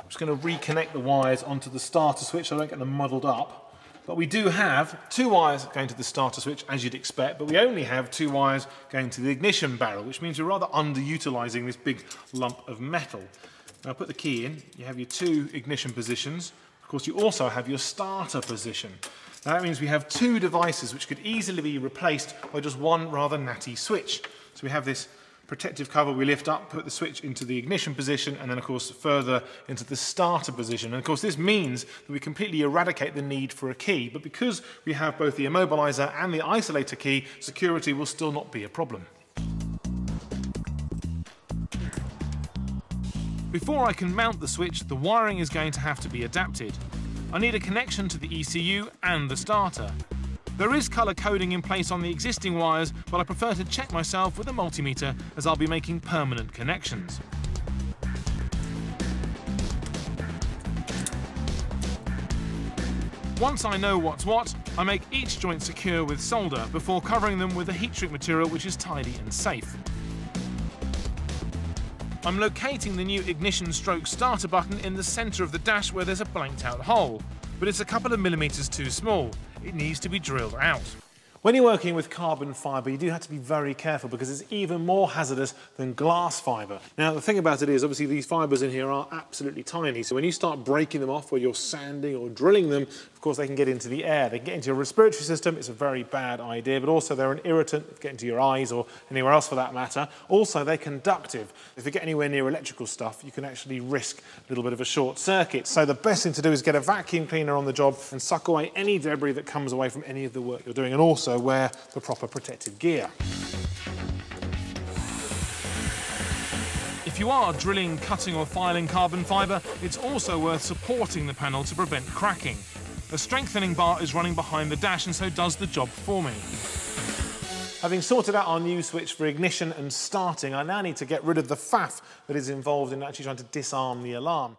I'm just going to reconnect the wires onto the starter switch so I don't get them muddled up. But we do have 2 wires going to the starter switch, as you'd expect, but we only have 2 wires going to the ignition barrel, which means we're rather underutilising this big lump of metal. Now put the key in, you have your 2 ignition positions. Of course, you also have your starter position. Now that means we have 2 devices which could easily be replaced by just one rather natty switch. So we have this protective cover we lift up, put the switch into the ignition position, and then of course further into the starter position. And of course this means that we completely eradicate the need for a key, but because we have both the immobiliser and the isolator key, security will still not be a problem. Before I can mount the switch, the wiring is going to have to be adapted. I need a connection to the ECU and the starter. There is colour coding in place on the existing wires, but I prefer to check myself with a multimeter as I'll be making permanent connections. Once I know what's what, I make each joint secure with solder before covering them with a heat shrink material which is tidy and safe. I'm locating the new ignition stroke starter button in the centre of the dash where there's a blanked out hole, but it's a couple of millimetres too small. It needs to be drilled out. When you're working with carbon fibre, you do have to be very careful because it's even more hazardous than glass fibre. Now, the thing about it is, obviously, these fibres in here are absolutely tiny. So when you start breaking them off where you're sanding or drilling them, of course, they can get into the air. They can get into your respiratory system. It's a very bad idea, but also they're an irritant. They can get into your eyes or anywhere else for that matter. Also, they're conductive. If you get anywhere near electrical stuff, you can actually risk a little bit of a short circuit. So the best thing to do is get a vacuum cleaner on the job and suck away any debris that comes away from any of the work you're doing, and also wear the proper protective gear. If you are drilling, cutting or filing carbon fibre, it's also worth supporting the panel to prevent cracking. The strengthening bar is running behind the dash and so does the job for me. Having sorted out our new switch for ignition and starting, I now need to get rid of the faff that is involved in actually trying to disarm the alarm.